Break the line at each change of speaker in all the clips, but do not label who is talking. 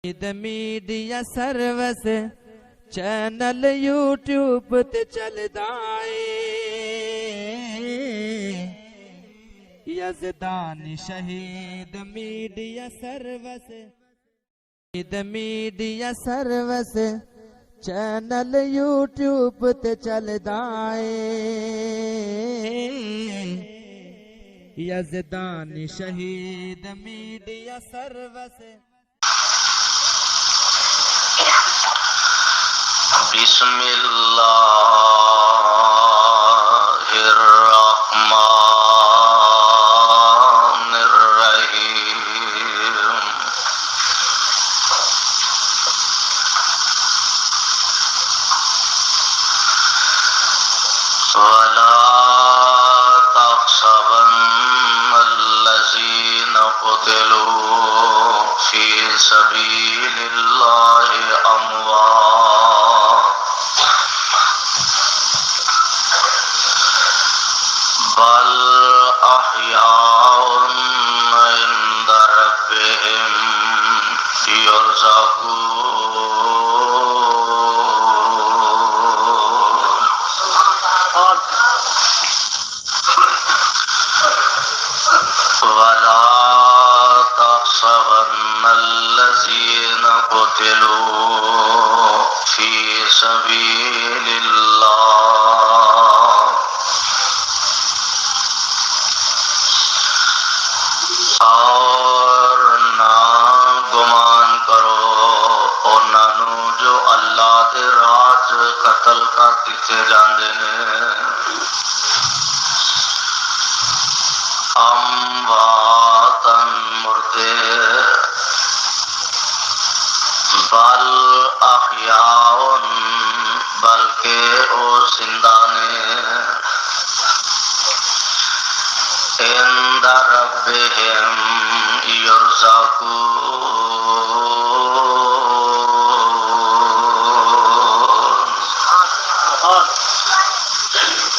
Media service channel YouTube تے چلدا اے یزدان شہید میڈیا سروس چینل یوٹیوب تے چلدا اے یزدان شہید میڈیا سروس
بسم اللہ الرحمن الرحیم ولا تحسبن الذين قتلوا في سبيل الله أموات بل أحياء عند ربهم يرزقون ولا تحسبن الذين قتلوا في سبيل الله اور نہ گمان کرو انہوں جو اللہ دے راہ چ قتل کر دیتے جاندے نے امواتن مردے بل احیاء بلکہ او زندہ نے عند ربهم يرزقون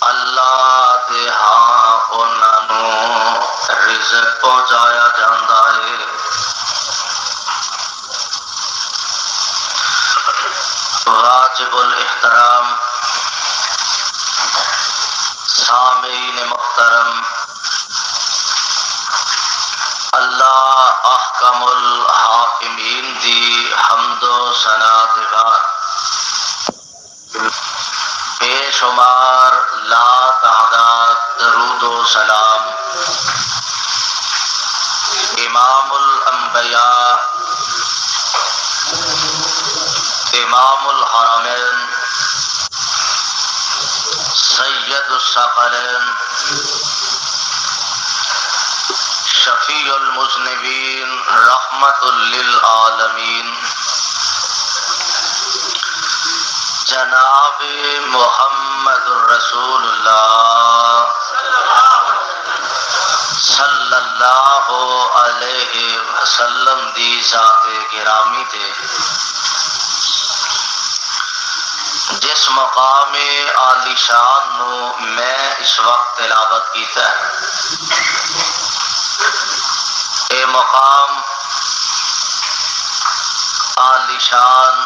اللہ دے ہاں انہاں نوں رزق پہنچایا جاندا ہے واجب الاحترام سامعین محترم اللہ احکم الحاکمین دی حمد و ثنا دے بعد بے شمار لا تعداد درود و سلام امام الانبیاء امام الحرمین سید الثقلین شفیع المذنبین رحمت للعالمین جناب محمد الرسول اللہ صلی اللہ علیہ وسلم دی ذات گرامی تے جس مقام عالی شان نو میں اس وقت تلاوت کیتا ہے اے مقام عالی شان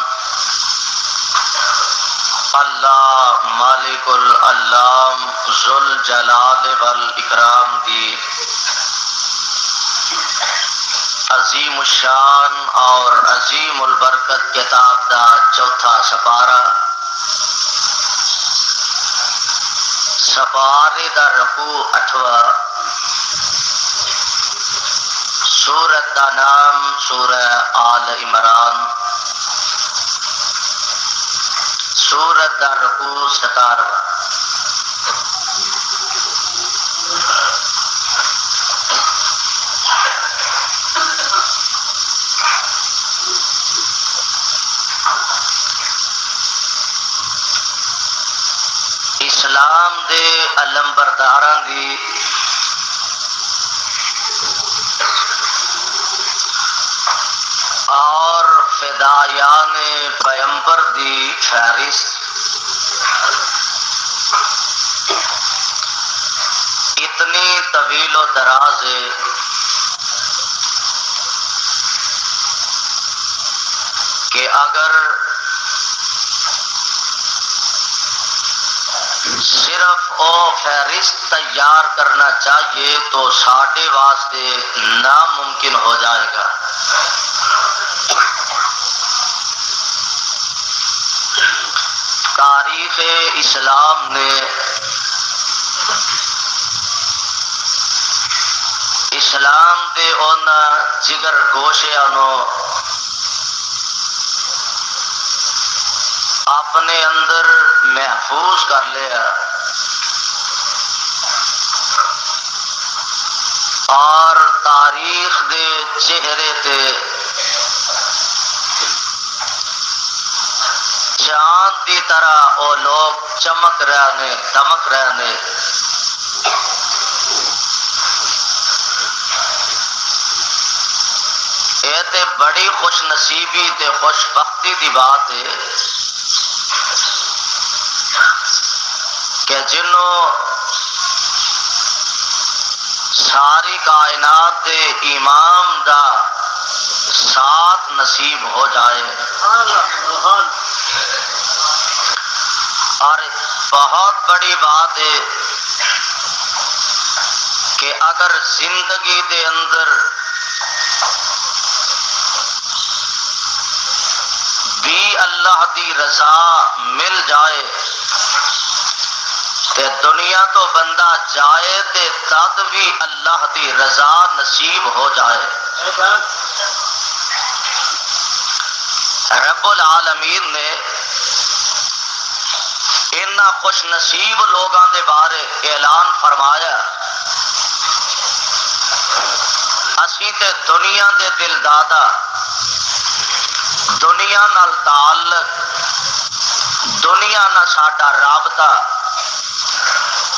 اللہ مالک العلام ذوالجلال والاکرام دی عظیم الشان اور عظیم البرکت کتاب دا چوتھا سپارہ سپارے دا رکوع 8واں سورت دا نام سورہ آل عمران سورت دا رکوع 17 اسلام دے علمبرداراں دی اور فدایان پیغمبر دی فہرست اتنی طویل و دراز ہے کہ اگر صرف او فہرست تیار کرنا چاہیے تو ساڈے واسطے ناممکن ہو جائے گا۔ تاریخ اسلام نے اسلام دے ان جگر گوشیاں نو اپنے اندر محفوظ کر لیا اور تاریخ دے چہرے تے چاند کی طرح وہ لوگ چمک رہے نے، دمک رہے نے۔ یہ تے بڑی خوش نصیبی تے خوش بختی دی بات ہے کہ جنوں ساری کائنات دے امام دا ساتھ نصیب ہو جائے۔ اور بہت بڑی بات ہے کہ اگر زندگی دے اندر بھی اللہ دی رضا مل جائے تے دنیا تو بندہ جائے تے تد بھی اللہ دی رضا نصیب ہو جائے۔ رب العالمین نے ان خوش نصیب لوگاں دے بارے اعلان فرمایا، اسی تے دنیا دے دل دادا، دنیا نال تعلق، دنیا نال ساڈا رابطہ،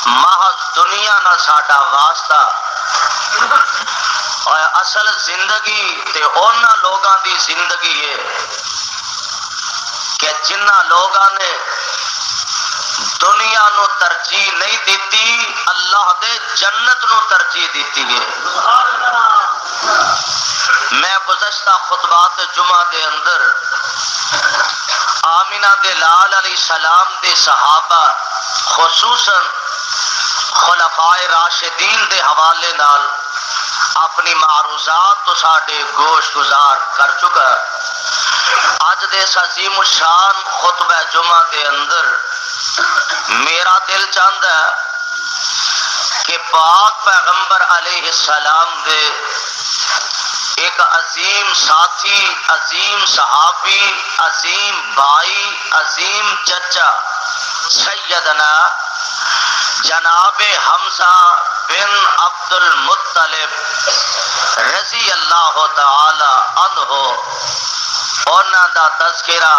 محض دنیا نال ساڈا واسطہ، اور اصل زندگی تے اونا لوگاں دی زندگی ہے کہ جنہ لوگاں نے دنیا نو ترجیح نہیں دیتی، اللہ دے جنت نو ترجیح دیتی ہے۔ میں گزشتہ خطبات جمعہ دے اندر آمینہ دے لال علیہ السلام دے صحابہ خصوصاً خلفائے راشدین دے حوالے نال اپنی معروضات تو ساڈے گوش گزار کر چکا۔ اج دے عظیم الشان خطبہ جمعہ دے اندر میرا دل چاہتا ہے کہ پاک پیغمبر علیہ السلام دے ایک عظیم ساتھی، عظیم صحابی، عظیم بھائی، عظیم چچا سیدنا جناب حمزہ بن عبد المطلب رضی اللہ تعالی عنہ، انہاں دا تذکرہ،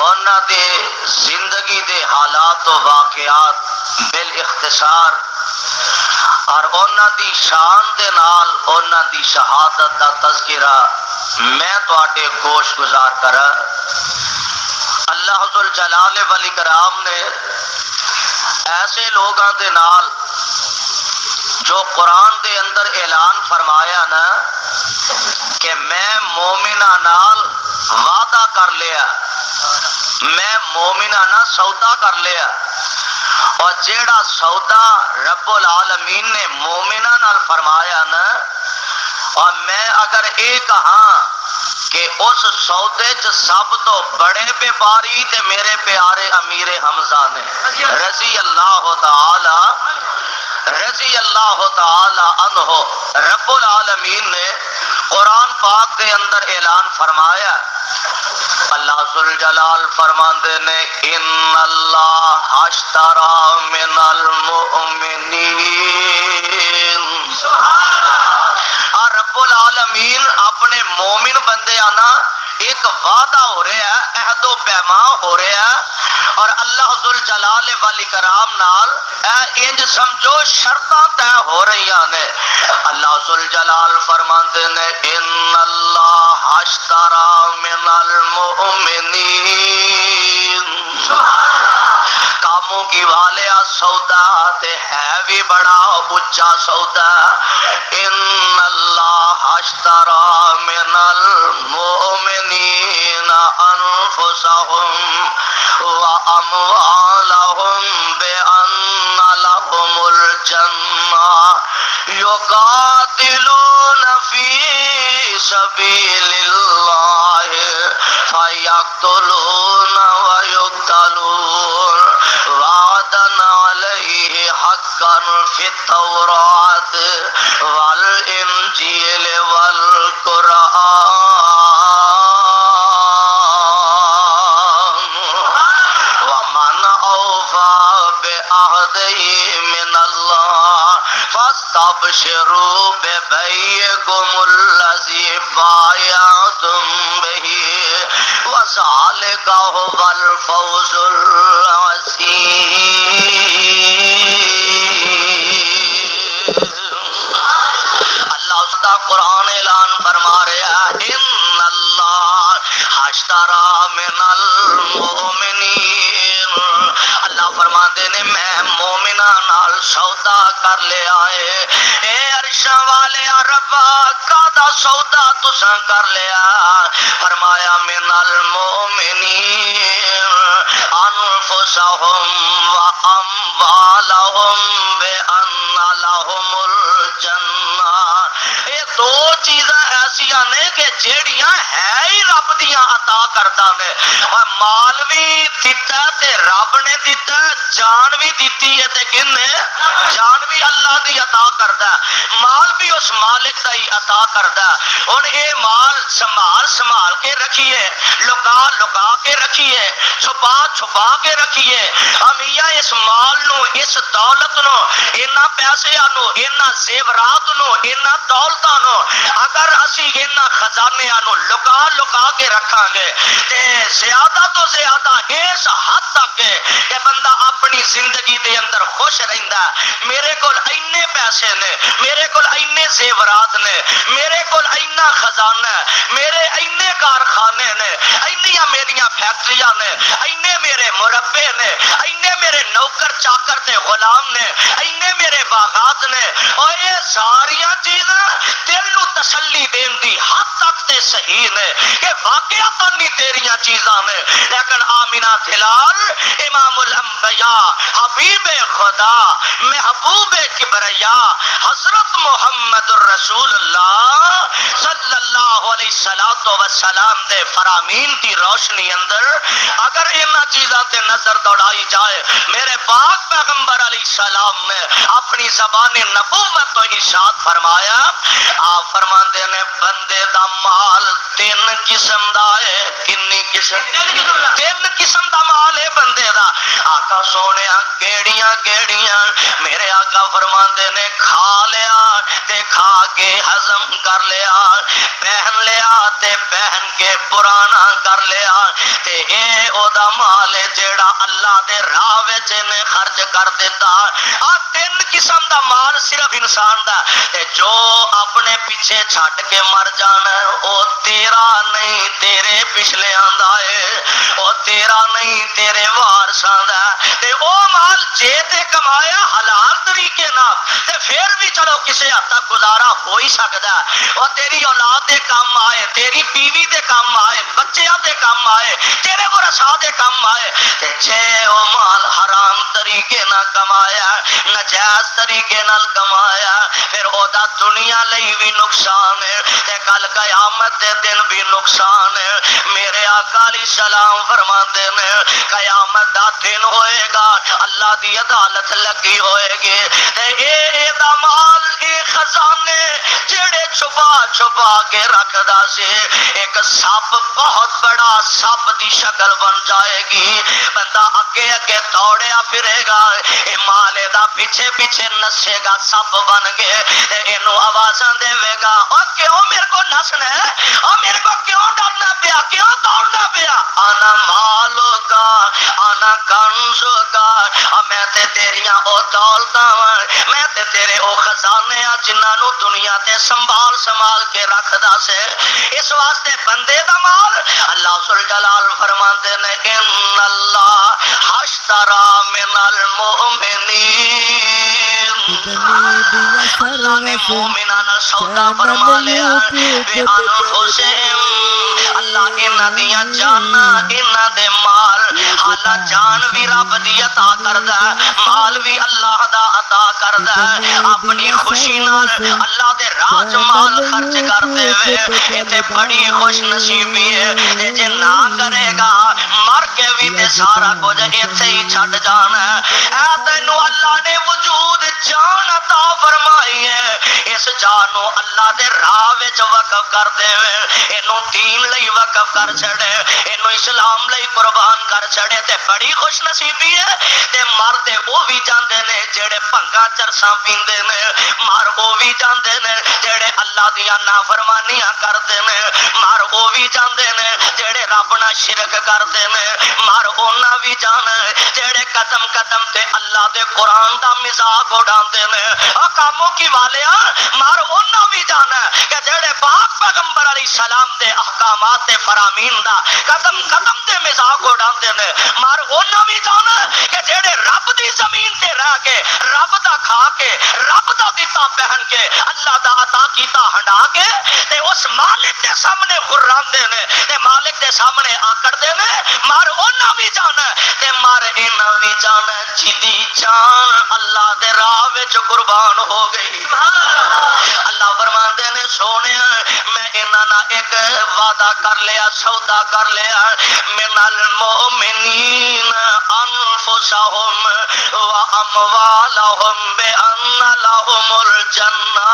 انہاں دے زندگی دے حالات و واقعات بالاختصار اور انہاں دی شان دے نال انہاں دی شہادت دا تذکرہ میں تواڈے گوش گزار کرا۔ اللہ ذوالجلال والاکرام نے ایسے لوگاں دے نال جو قرآن دے اندر اعلان فرمایا نا کہ میں مومنہ نال وعدہ کر لیا، میں مومنہ نہ سودا کر لیا، اور جیڑا سودا رب العالمین نے مومنہ نال فرمایا نا، اور میں اگر اے کہاں کہ اس سودے چ سب تو بڑے بیپاری تے میرے پیارے امیر حمزہ نے رضی اللہ تعالی عنہ، رب العالمین نے قرآن پاک کے اندر اعلان فرمایا، اللہ ذوالجلال فرماندے نے ان اللہ اشتری من المؤمنین، اور رب العالمین اپنے مومن بندے آنا ایک وعدہ ہو رہا ہے، عہد و پیمان ہو رہا ہے، اور اللہ ذوالجلال والاکرام نال انج سمجھو شرطاں طے ہو رہی نے۔ اللہ ذوالجلال فرماندے نے ان اللہ اشتری من المؤمنین، کاموں کی والیا سودا تے ہے بھی بڑا اچا سودا، ان اللہ اشتری من المؤمنین يقاتلون في سبيل الله فيقتلون ويقتلون وعدا عليه حقا في التوراة والإنجيل والقرآن ومن أوفى بعهده من الله فاستبشروا ببيعكم الذي بايعتم به وذلك هو الفوز العظيم. اللہ اس کا قرآن اعلان فرما رہا ہے ان اللہ اشترى من المؤمنین، اللہ فرماتے نے میں مومنہ نال سودا کر لے آئے. اے عرشاں والے ربا کادا سودا تساں کر لیا؟ فرمایا من المؤمنین انفسهم واموالهم بان لهم الجنہ. یہ دو چیزاں ایسیاں نے کہ جیڑیاں ہے ہی رب دیاں عطا کردا نے. اور مال بھی دیتا تے رب نے دیتا، جان بھی دیتی ہے تے کن نے؟ جان بھی اللہ دی عطا کردا ہے، مال بھی اس مالک دا ہی عطا کردا ہے. ہن اے مال سنبھال کے رکھیے، لکا کے رکھیے، چھپا کے رکھیے. میاں اس مال نو، اس دولت نو، انہاں پیسیاں نو، انہاں زیورات نو، انہاں دولتاں نو اگر اسی انہاں خزانیاں نو لکا کے رکھاں گے تے زیادہ تو زیادہ اس حد تک کہ بندہ اپنی زندگی دے اندر خوش رہندا ہے. میرے کول اینے پیسے نے، میرے کول اینے زیورات نے، میرے کول اینا خزانہ ہے، میرے اینے کارخانے نے، اینیاں میریاں فیکٹریاں نے، اینے میرے مربے نے، اینے میرے نوکر چاکر تے غلام نے، اینے میرے باغات نے. اور یہ ساریاں چیزاں دل نو تسلی دین دی حد تک تے صحیح نے کہ واقعاتاً نہیں تیریاں چیزاں نے، لیکن آمینہ دلال امام الانبیاء حبیب خدا محبوب کبریا حضرت محمد الرسول اللہ صلی اللہ علیہ وسلم دے فرامین دی روشنی اندر اگر انہاں چیزاں تے نظر دوڑائی جائے، میرے پاک پیغمبر علیہ السلام نے اپنی زبان نبوت تو ارشاد فرمایا. آپ فرماندے نے بندے دا مال تین قسم دا ہے. کنی قسم؟ تین قسم دا مال ہے بندے دا. آقا سونیا کیڑیاں کیڑیاں؟ میرے آقا فرماندے نے کھا لیا تے کھا کے ہضم کر لیا، پہن لیا تے پہن کے پرانا کر لیا تے اے او دا مال ہے جیڑا اللہ دے راہ وچ نے خرچ کر دیتا. آ تین قسم دا مال صرف انسان دا تے جو اپنے پیچھے چھڈ کے مر جانا او تیرا نہیں تیرے پچھلے آندا ہے، او تیرا نہیں تیرے وارثاں دا. تے او مال جے تے کمایا حلال طریقے نال تے پھر بھی چلو کسے حد تک گزارا ہو ہی سکدا ہے. او تیری اولاد دے کام آئے، تیری بیوی دے کام آئے، بچیاں دے کام آئے، تیرے ورثاء دے کام آئے. تے جے او مال حرام طریقے نال کمایا، ناجائز طریقے نال کمایا، پھر او دا دنیا لئی بھی نقصان ہے تے کل قیامت دے دن بھی نقصان ہے. میرے آقا علیہ السلام فرماتے نے قیامت دا دن ہوئے گا، اللہ دی عدالت لگی ہوئے گی تے اے دا مال اے خزانے جڑے چھپا کے رکھدا سی، ایک سپ بہت بڑا سپ دی شکل بن جائے گی. بندہ اگے اگے دوڑیا پھرے گا، اے مالے دا پیچھے پیچھے نسے گا سپ بن گئے تے اینو آوازاں دے گا او کیوں میرے کو نسنا ہے، او میرے کو کیوں ڈرنا پیا، کیوں دوڑنا پیا؟ آنا مالو کا آنا کنزو کا، میں تے تیریاں او دولتاں، میں تے تیرے او خزانے جنہاں نو دنیا تے سنبھال کے رکھدا سے. اس واسطے بندے دا مال اللہ ذل جلال فرماندے نے ان اللہ اشترى من المؤمنین
میڈیا
اللہ نے
سروس
مومنان سودا
چینل
فرما لیا
یوٹیوب
بے
تے
انفسہم اللہ انہاں دیاں جاناں انہاں دے مال حالا جان بھی رب دی عطا کردا ہے مال بھی اللہ دا عطا کردا ہے اپنی خوشی نال اللہ دے راہ چ مال خرچ کرتے ہوئے ایتھے بڑی خوش نصیبی ہے تے جے نہ کرے گا مر کے بھی تے سارا کچھ ایتھے ہی چھڈ جانا ہے اے تینوں اللہ نے وجود جان عطا فرمائی ہے اس جان نو اللہ دے راہ وچ وقف کر دے اینو دین لئی وقف کر چھڑے اینو اسلام لئی قربان کر چھڑے تے بڑی خوش نصیبی ہے تے مرتے وہ بھی جاندے نے جڑے بھنگا چرساں پیندے نے مار وہ بھی جاندے نے جڑے اللہ دیاں نافرمانیاں کردے نے مار وہ بھی جاندے نے جڑے رب نال شرک کردے نے مار انہاں بھی جان جڑے قدم قدم تے اللہ دے قرآن دا مذاق اڑاندے نے او کاموں کی والیا مار انہاں بھی جان کہ جڑے پاک پیغمبر علیہ السلام دے احکامات تے فرامین دا قدم قدم تے مذاق اڑاندے نے مار انہاں بھی جان کہ جڑے رب دی زمین تے رہ کے رب دا کھا کے رب دا دیتا پہن کے اللہ دا عطا کیتا ہنڈا کے تے اس مالک دے سامنے غراندے نے تے مالک دے سامنے آکڑ دے نے مار انہاں بھی جان تے مار انہاں بھی جان جدی جان اللہ دے راہ وچ قربان ہو گئی اللہ فرماندے نے سونے میں انہاں نال ایک وعدہ کر لیا سودا کر لیا من المؤمنین انفسہم واموالہم بان لہم الجنہ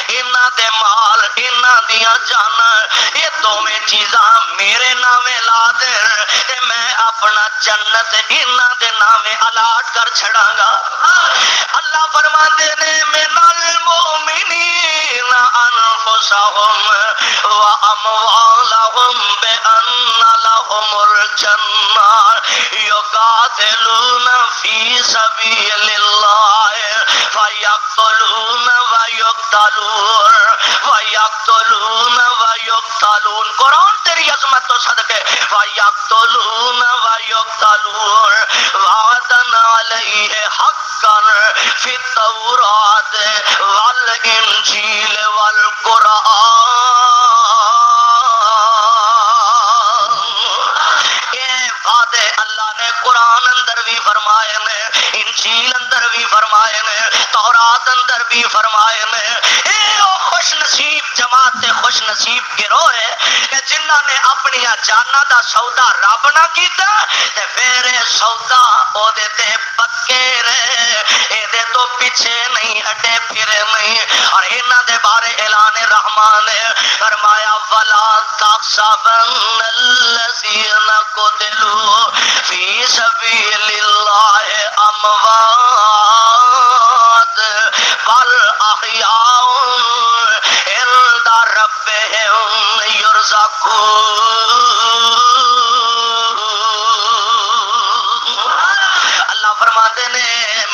انہاں دے مال انہاں دیاں جانا یہ دوویں چیزاں میرے نامے لا دے تے میں اپنا جنت انہاں دے نامے الاٹ کر چھڑاں گا اللہ فرماندے نے من المؤمنین انفسہم واموالہم بان لہم الجنہ یقاتلون فی سبیل اللہ فیقتلون ویقتلون قرآن تیری عظمت تو صدقے ویقتلون ویقتلون وعدنا علیہ حقا فی التورات والانجیل والقرآن وعدے اللہ نے قرآن اندر بھی فرمائے نے انجیل اندر بھی فرمائے نے تورات اندر بھی فرمائے نے اے او خوش نصیب جماعت خوش نصیب گروہ ہے کہ جنہاں نے اپنی جاناں دا سودا رب نہ کیتا تے پھر سودا او دے تے پکے رہے اے دے تو پیچھے نہیں ہٹے پھرے نہیں اور انہاں دے بارے اعلان رحمان نے فرمایا ولا تحسبن الذین قتلوا فی سبیل اللہ اموات بل احیاء عند ربهم یرزقون اللہ فرماتے نے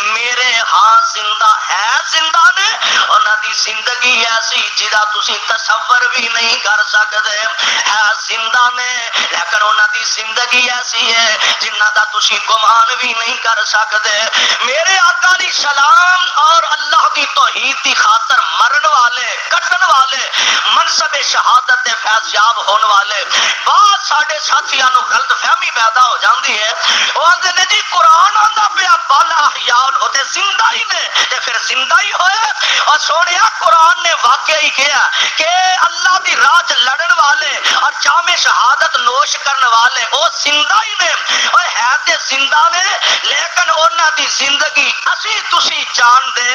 میرے ہاں زندہ ہے زندہ نے انہاں دی زندگی ایسی جدا تسی تصور بھی نہیں کر سکتے ہے زندہ نے لیکن انہاں دی زندگی ایسی ہے جنہاں دا تسی گمان بھی نہیں کر سکتے میرے آقا علیہ السلام اور اللہ کی توحید کی خاطر مرن والے کٹن والے منصب شہادت دے فیض یاب ہون والے بعض ساڈے ساتھیاں نو غلط فہمی پیدا ہو جاندی ہے وہ آندے نے جی قرآن آندا پیا بل احیاء ہوتے زندہ ہی نے تے پھر زندہ ہی ہوئے اور سونیا قرآن نے واقعی کیا کہ اللہ دی راہ چ لڑن والے اور جام شہادت نوش کرن والے وہ زندہ ہی نے اور ہے تے زندہ نے لیکن انہاں دی زندگی اسی تسی جان دے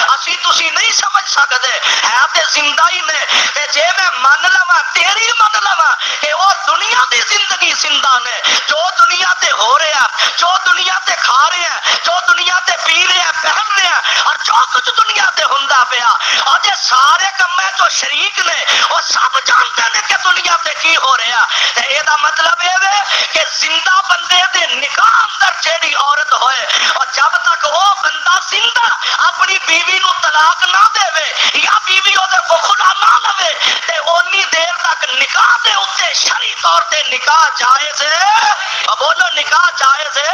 اسی تسی نہیں سمجھ سکتے ہے تے زندہ ہی نے تے جے میں من لواں تیری من لواں کہ وہ دنیا دی زندگی زندہ نے جو دنیا تے ہو رہا جو دنیا تے کھا رہے ہیں جو دنیا تے پی رہے ہیں پہن رہے ہیں اور جو کچھ دنیا تے ہوندا پیا اور جے سارے کمیں جو شریک نے وہ سب جانتے ہیں کہ دنیا تے کی ہو رہا تے اے دا مطلب اے وے کہ زندہ بندے دے نکاح اندر جیڑی عورت ہوئے اور جب تک وہ بندہ زندہ اپنی بیوی نو طلاق نہ دے وے یا بیوی او دے کو خدا نہ لوے تے اونی دیر تک نکاح دے اوتے شرعی طور تے نکاح جائز ہے بولو نکاح جائز ہے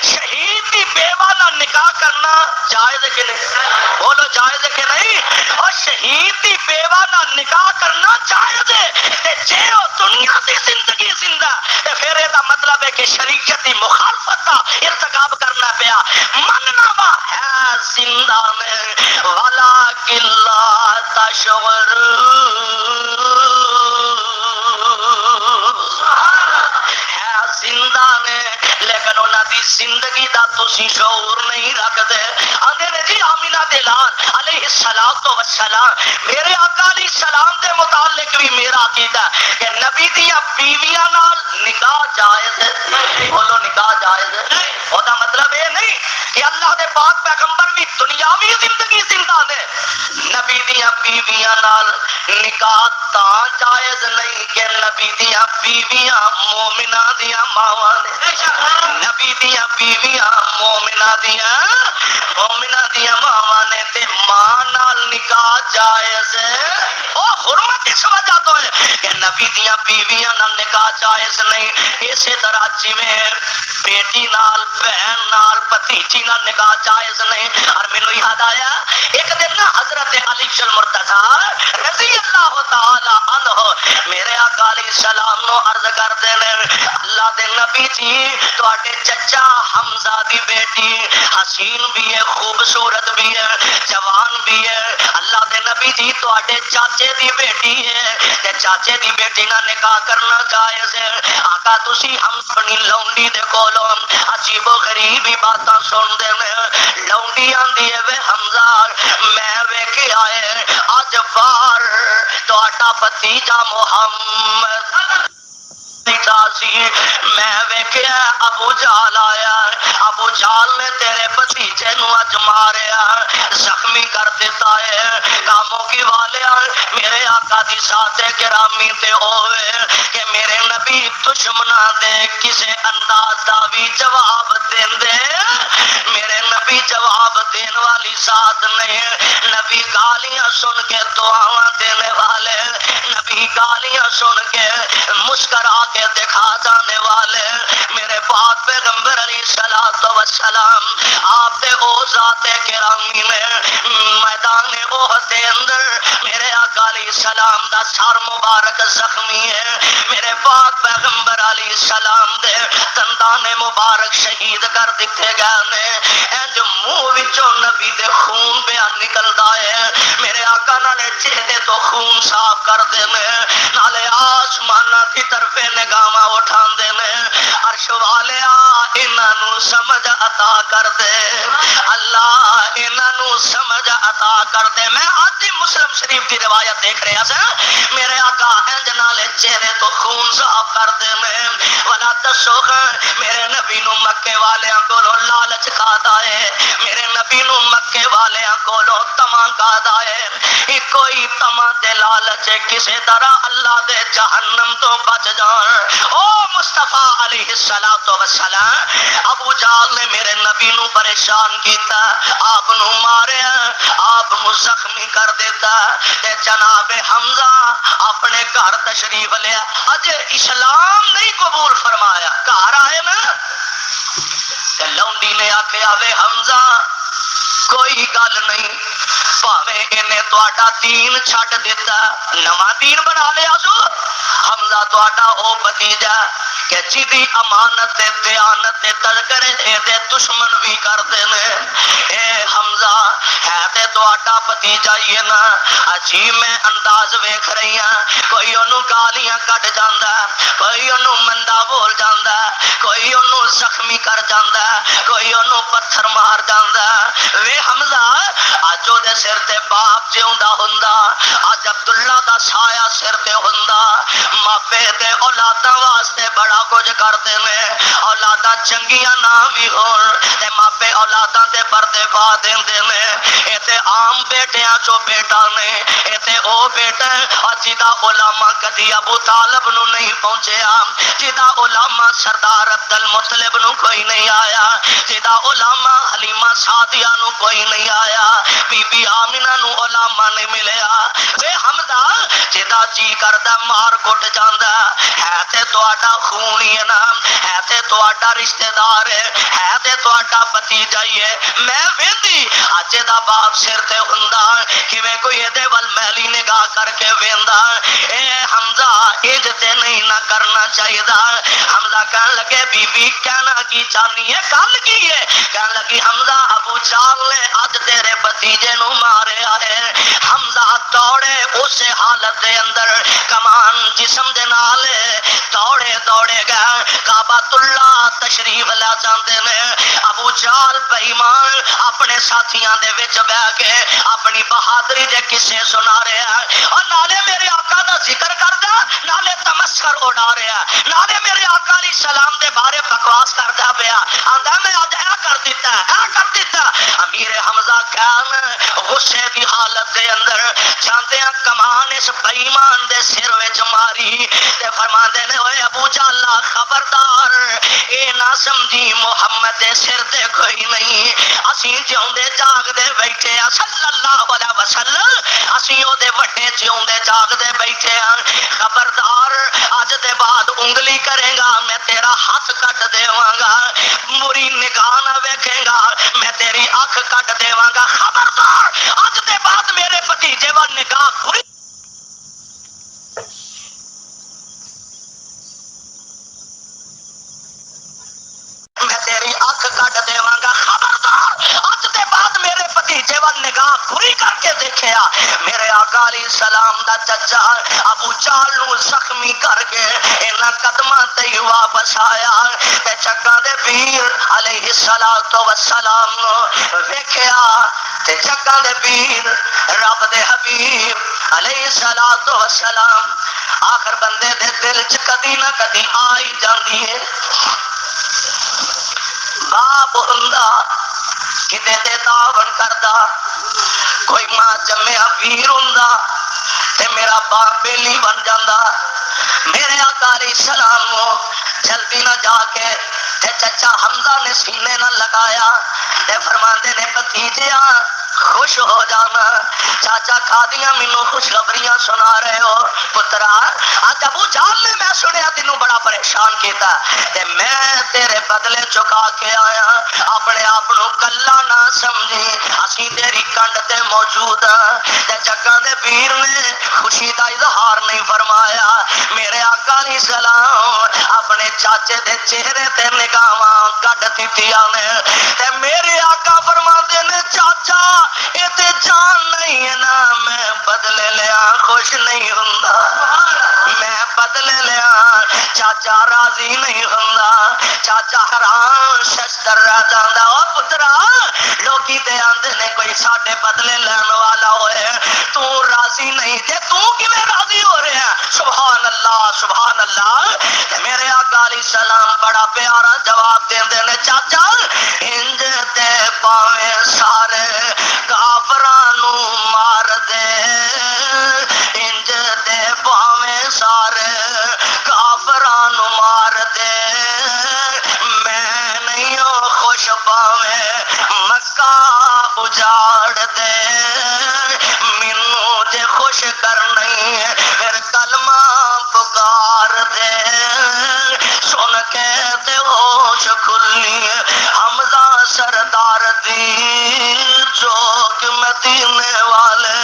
شہید دی بیوہ نہ نکاح کرنا جائز ہے کہ نہیں بولو جائز ہے کہ نہیں اور شہید دی بیوہ نہ نکاح کرنا جائز ہے تے جے او دنیا دی زندگی زندہ تے پھر اے دا مطلب ہے کہ شریعت دی مخالفت کا ارتکاب کرنا پیا مننا وا ہے زندہ میں ولکن لا تشعر ہے زندہ نے لیکن انہاں دی زندگی دا تسی شعور نہیں رکھدے آندے نے جی آمینہ دلال علیہ السلام میرے آقا علیہ السلام دے متعلق بھی میرا عقیدہ کہ نبی دیاں بیویاں نال نکاح جائز ہے بولو نکاح جائز ہے او دا مطلب یہ نہیں کہ اللہ دے پاک پیغمبر بھی دنیاوی زندگی زندہ نے نبی دیاں بیویاں نال نکاح تاں جائز نہیں کہ نبی دیاں بیویاں مومنہ دیاں ماواں نے نبی دیاں بیویاں مومنہ دیاں ماواں نے تے ماں نال نکاح جائز ہے او حرمت اس وجہ تو ہے کہ نبی دیاں بیویاں نال نکاح جائز نہیں اسی طرح جویں بیٹی نال بہن نال بھتیجی نال نکاح جائز نہیں اور مینوں یاد آیا ایک دن نا حضرت علی المرتضی رضی اللہ تعالی عنہ میرے آقا علیہ السلام نو عرض کرتے ہیں اللہ دے نبی جی تواڈے چچا حمزہ دی بیٹی حسین بھی ہے خوبصورت بھی ہے جوان بھی ہے اللہ دے نبی جی تواڈے چاچے دی بیٹی ہے تے چاچے دی بیٹی نال نکاح کرنا جائز ہے آقا تسی ہم اپنی لونڈی دے کولوں عجیب و غریب ہی باتاں سن دے نے لونڈی آندی ہے وے حمزہ میں ویکھے آئے اج بار تہاڈا بھتیجا محمد میں ویکھیا ابو جہل آیا ابو جہل نے تیرے بھتیجے نو اج ماریا زخمی کر دیتا ہے کاموں کی والیا میرے آقا دی ساتھ گرامی تے ہوئے کہ میرے نبی دشمنا دے کسے انداز دا بھی جواب دین دے میرے نبی جواب دین والی ذات نہیں نبی گالیاں سن کے دعاواں دینے والے نبی گالیاں سن کے مسکرا کے دکھا جانے والے میرے پاک پیغمبر علیہ السلام آپ دے او ذات گرامی نے میدان احد دے اندر میرے آقا علیہ السلام دا سر مبارک زخمی ہے میرے پاک پیغمبر علیہ السلام دے دندان مبارک شہید کر دتے گئے نے انج منہ وچوں نبی دے خون پیا نکلدا ہے میرے آقا نالے چہرے تو خون صاف کر دے نے نالے آسماناں دی طرف نگاہاں اٹھاندے نے عرش والیا انہاں نو سمجھ عطا کر دے اللہ انہاں نو سمجھ عطا کر دے میں آج مسلم شریف کی روایت دیکھ رہا سا میرے آقا انج نالے چہرے تو خون صاف کر دے میں ولا تسوخ میرے نبی نو مکے والیاں کولوں لالچ کھادا ہے میرے نبی نو مکے والیاں کولوں تما کھادا ہے کوئی تما تے لالچ کسے طرح اللہ دے جہنم تو بچ جان او مصطفیٰ علیہ السلام ابو جہل نے میرے نبی نو پریشان کیتا آپ نو ماریا آپ نو زخمی کر دیتا تے جناب حمزہ اپنے گھر تشریف لیا اج اسلام نہیں قبول فرمایا گھر آئے نا تے لونڈی نے آکھیا وے حمزہ کوئی گل نہیں پاویں انہیں تہاڈا دین چھڈ دیتا نواں دین بنا لیا سو حمزہ تہاڈا او بھتیجا کہ جدی امانت تے دیانت تے تذکرے دے دشمن بھی کردے نے اے حمزہ ہے تے تہاڈا بھتیجا ہی ہے نا عجیب میں انداز ویکھ رہی ہاں کوئی اونوں گالیاں کٹ جاندا کوئی اونوں مندا بول جاندا کوئی اونوں زخمی کر جاندا کوئی اونوں پتھر مار جاندا وے حمزہ اج او دے سر تے باپ جیوندا ہوندا اج عبداللہ دا سایہ سر تے ہوندا ماپے تے اولاداں واسطے بڑا کچھ کردے نے اولاداں چنگیاں نہ بھی ہون تے ماپے اولاداں تے پردے پا دیندے نے اے تے عام بیٹیاں چو بیٹا نے اے تے او بیٹا اور جدا علماء کدی ابو طالب نو نہیں پہنچیا جدا علماء سردار عبد المطلب نو کوئی نہیں آیا جدا علماء حلیمہ سعدیہ نو کوئی نہیں آیا بی بی آمنہ نو علماء نہیں ملیا وے حمدہ جدا جی کردہ مار گٹ جاندہ ہے تے تواڈا خون ہی نا ہے تے تواڈا رشتہ دار ہے تے تواڈا بھتیجا ہی ہے میں ویندی اج دا باپ سر تے ہوندا کیویں کوئی دے ول میلی نگاہ کر کے ویندا اے حمزہ انج تے نہیں نہ کرنا چاہیے حمزہ کہن لگے بی بی کہنا کی چاہنی ہے گل کی ہے کہن لگی حمزہ ابو جہل نے اج تیرے بھتیجے نو ماریا ہے حمزہ دوڑے اس حالت دے اندر کمان جسم دے نال دوڑے دوڑے گئے کعبۃ اللہ تشریف لے جاندے نے ابو جہل بے ایمان اپنے ساتھیاں دے وچ بیٹھ کے اپنی بہادری دے قصے سنا رہا ہے اور نالے میرے آقا دا ذکر کردا نالے تمسخر اڑا رہا ہے نالے میرے آقا علیہ السلام دے بارے بکواس کردا پیا آندا میں اج اے کر دیتا امیر حمزہ کہن غصے دی حالت دے اندر جاندیاں کمان اس بے ایمان دے سر وچ ماری تے فرماندے نے اوے ابو جہل خبردار اے نہ سمجھی محمد دے سر تے کوئی نہیں اسی جیوندے جاگدے بیٹھے ہیں صلی اللہ علیہ وسلم اسی او دے وڈے جیوندے جاگدے بیٹھے ہیں خبردار اج دے بعد انگلی کرے گا میں تیرا ہاتھ کٹ دیواں گا بری نگاہ نہ ویکھے گا میں تیری اکھ کٹ دیواں گا خبردار اج دے بعد میرے بھتیجے ول نگاہ بری میں تیری اکھ کٹ دیواں گا خبردار اج دے بعد میرے بھتیجے ول نگاہ بری کر کے دیکھیا میرے آقا علیہ السلام دا چچا ابو جہل نو زخمی کر کے انہاں قدماں تے ہی واپس آیا تے جگاں دے پیر علیہ الصلوۃ والسلام نو ویکھیا تے جگاں دے پیر رب دے حبیب علیہ الصلوۃ والسلام آخر بندے دے دل چ کدی نہ کدی آ ہی جاندی ہے باپ ہوندا کتے تے تعاون کردا کوئی ماں جمیا ویر ہوندا تے میرا باپ بیلی بن جاندا میرے آقا علیہ السلام نو جلدی نہ جا کے تے چچا حمزہ نے سینے نہ لگایا تے فرماندے نے بھتیجیا خوش ہو جانا چاچا کھادیاں مینوں خوشخبریاں سنا رہے ہو پترا اج ابو جہل نے میں سنیا تینوں بڑا پریشان کیتا تے میں تیرے بدلے چکا کے آیا اپنے آپ نو کلا نہ سمجھی اسی تیری کنڈ تے موجود ہاں تے جگاں دے پیر نے خوشی دا اظہار نہیں فرمایا میرے آقا علیہ السلام اپنے چاچے دے چہرے تے نگاہاں کڈ دتیاں نے تے میرے آقا فرماندے نے چاچا اے تے جان نہیں ہے نا میں بدلے لیا خوش نہیں ہوندا میں بدلے لیا چاچا راضی نہیں ہوندا چاچا حیران ششتر رہ جاندا او پترا لوکی تے آندے نے کوئی ساڈے بدلے لین والا ہوئے تو راضی نہیں تے تو کیویں راضی ہو رہے ہیں سبحان اللہ تے میرے آقا علیہ السلام بڑا پیارا جواب دیندے نے چاچا انج تے پاویں سارے کافراں نو مار دے انج تے پاویں سارے کافراں نو مار دے میں نہیں خوش پاویں مکہ اجاڑ دے مینوں جے خوش کرنی پھر کلمہ پکار دے سن کے تے ہوش کھلی حمزہ سردار دی چوک مدینے والے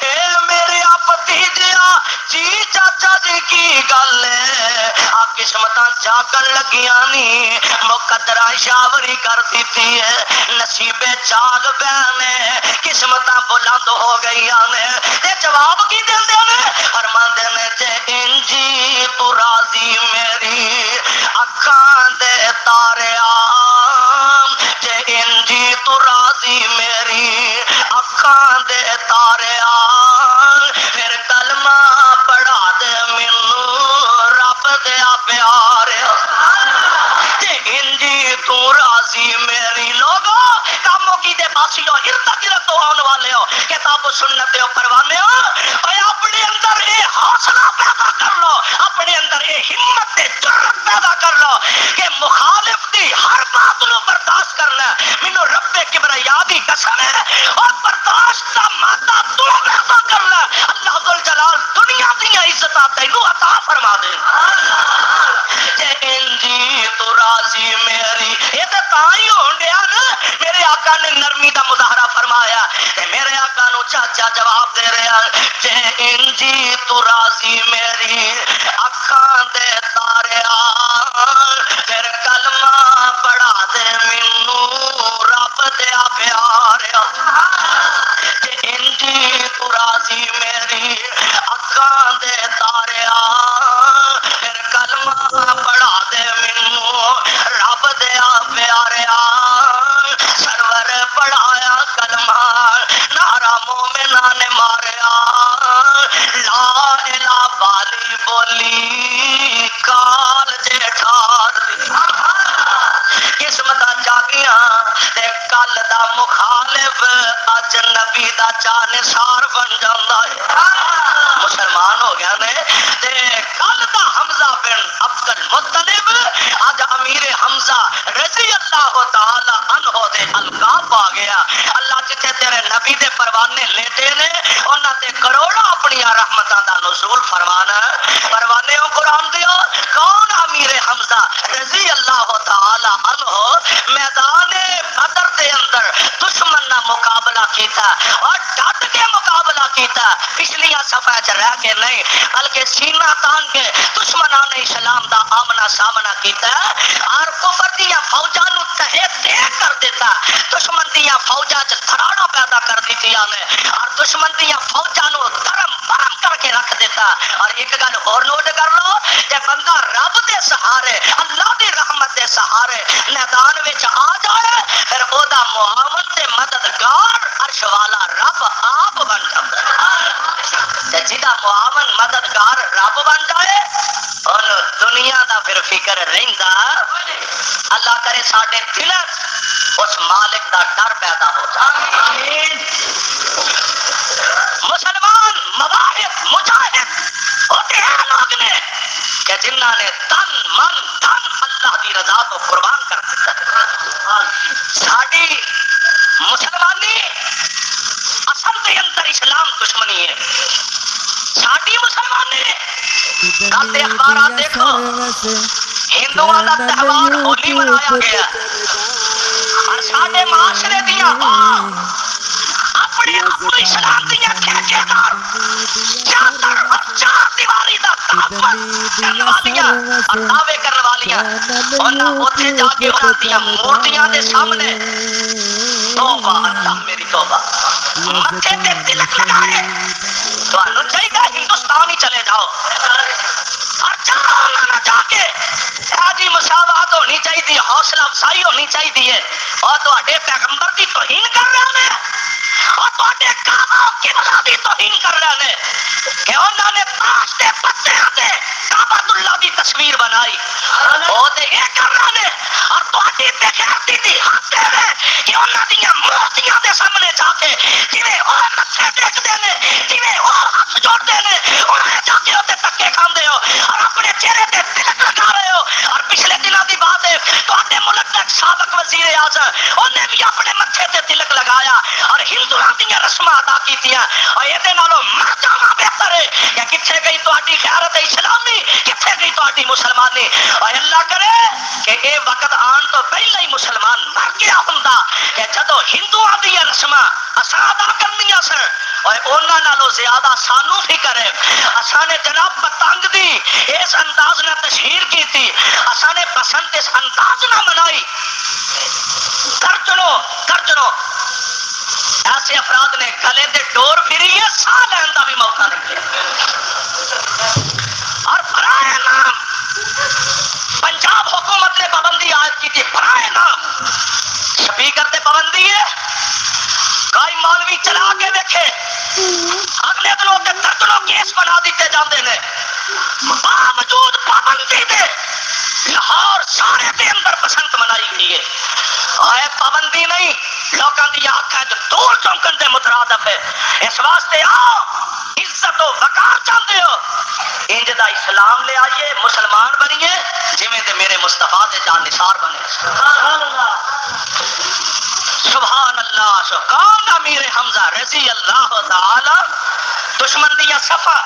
اے میرے بھتیجیا جی چاچا جی کی گل ہے آ قسمتاں جاگن لگیاں نی مقدرہ شاوری کر دیتی ہے نصیبے جاگ بیانے قسمتاں بلند ہو گئیاں نے تے جواب کی دیندے نے فرماندے نے جے انجی تو راضی میری اکھاں دے تارے آم جے انجی تو راضی میری اکھاں دے تارے آم پھر کلمہ پڑھا دے مینوں رب دیا پیار تے راضی میری لوگوں کاموں کی دے باسیوں ارد گرد تو آنے والے ہو کتاب و سنت و پروانے ہو اور اپنے اندر یہ حوصلہ پیدا کر لو اپنے اندر یہ ہمت جرأت پیدا کر لو کہ مخالف دی ہر بات نو برداشت کرنا مینوں رب کبریا دی قسم ہے اور برداشت دا مادہ تو پیدا کرنا اللہ ذل جلال دنیا دیاں عزتاں تینوں عطا فرما دے جے انجی تو راضی میری یہ تے تاں ہی ہون ڈیا نا میرے آقا نے نرمی دا مظاہرہ فرمایا تے میرے آقا نو چاچا جواب دے رہے ہیں جے انجی تو راضی میری اکھاں دے تارے پھر کلمہ پڑھا دے مینوں رب دیا پیاریا جے انجی تو راضی میری اکھاں دے تارے پھر کلمہ پڑھا دے مینوں رب دیا پیاریا سرور پڑھایا کلمہ نعرہ مومنہ نے ماریا لا الہ والی بولی کال جے ٹھار دی قسمت جاگیاں تے کل دا مخالف اج نبی دا جانثار بن جاندا ہے مسلمان ہو گیا نے تے کل دا حمزہ بن عبد المطلب اج امیر حمزہ رضی اللہ تعالی عنہ دے القاب آ گیا اللہ جتھے تیرے نبی دے پروانے لیٹے نے انہاں تے کروڑاں اپنی رحمتاں دا نزول فرمانا پروانے قرآن دیو کون امیر حمزہ رضی اللہ تعالی عنہ میدان بدر دے اندر دشمن نہ مقابلہ کیتا اور ڈٹ کے مقابلہ کیتا پچھلیاں صفحہ چ رہ کے نہیں بلکہ سینہ تان کے دشمنان اسلام دا آمنا سامنا کیتا اور کفر دیاں فوجاں نو تہے دے کر دیتا دشمن دیاں فوجاں چ دھراڑا پیدا کر دتیاں نے اور دشمن دیاں فوجاں نو درم برم کر کے رکھ دیتا اور ایک گل اور نوٹ کر لو کہ بندہ رب دے سہارے اللہ دی رحمت دے سہارے میدان وچ آ جائے پھر او دا معاون تے مددگار عرش والا رب آپ بن جاتا ہے جہاں معاون مددگار رب بن جائے اور دنیا دا پھر فکر رہندا اللہ کرے ساڈے دل اس مالک دا ڈر پیدا ہو جائے مسلمان مواہب مجاہد ہوتے ہیں لوگ نے کہ جنہاں نے تن من دھن اللہ دی رضا کو قربان کر دیتا ساڈی مسلمانی اصل دے اندر اسلام دشمنی ہے ساڈی مسلمانی کل دے اخبارات دیکھو ہندوؤں کا تہوار ہولی منایا گیا اور ساڈے معاشرے دیاں اپنے آپ کو اسلام دیاں ٹھیکے دار چادر اور چار دیواری دا تحفظ کرنے والیاں اور دعوے کرنے والیاں انہاں اوتھے جا کے انہاں دیاں مورتیاں دے سامنے توبہ اللہ میری توبہ متھے تے تلک لگائے تانوں چاہیے ہندوستان ہی چلے جاؤ اور جانا جا کے جی مساوات ہونی چاہیے حوصلہ افزائی ہونی چاہیے اور تواڈے پیغمبر کی توہین کر رہے ہیں اور تواڈے کعبہ قبلہ دی توہین کر رہے ہیں کہ انہوں نے تاش دے پتیاں تے کعبۃ اللہ دی تصویر بنائی وہ تے یہ کر رہے ہیں اور تواڈی بے غیرتی دی حد ہے کہ انہاں دیاں مورتیاں دے سامنے جا کے جویں او متھے ٹیکدے نے جویں او ہاتھ جوڑدے نے انہاں جا کے اوتے تکے کھاندے ہو اور اپنے چہرے تے تلک لگا رہے ہو اور پچھلے دنوں دی بات ہے تواڈے ملک دا سابق وزیر اعظم انہیں بھی اپنے متھے تے تلک لگایا اور ہندوؤں دیاں رسماں ادا کیتیاں اور یہ نالوں مر جانا بہتر ہے کہ کتنے گئی تواڈی غیرت اسلامی کتنے گئی تواڈی مسلمانی اور اللہ کرے کہ اے وقت آن تو پہلے ہی مسلمان مر گیا ہوندا کہ جدو ہندوؤں دیاں رسماں اساں ادا کرنیاں سن اور انہاں نالوں زیادہ سانو فکر ہے اساں نے جناب پتنگ دی اس انداز نہ تشہیر کی تھی اساں نے پسند اس انداز نہ منائی درجنوں ایسے افراد نے گلے دے ڈور پھری ہے ساہ لین دا بھی موقع نہیں دیا اور برائے نام پنجاب حکومت نے پابندی عائد کی تھی برائے نام سپیکر تے پابندی ہے کئی مولوی چلا کے دیکھے اگلے دنوں تے درجنوں کیس بنا دیتے جاندے نے باوجود پابندی دے لاہور سارے دے اندر بسنت منائی گئی ہے، آئے پابندی نہیں، لوگوں کی آنکھیں جو دور چونکن دے مترادف ہے، اس واسطے آؤ عزت و وقار چاہتے ہو انج دا اسلام لے آئیے، مسلمان بنیے جویں تے میرے مصطفیٰ دے جان نثار بنے۔ سبحان اللہ سبحان اللہ سبحان امیر حمزہ رضی اللہ تعالی دشمن دیا صفا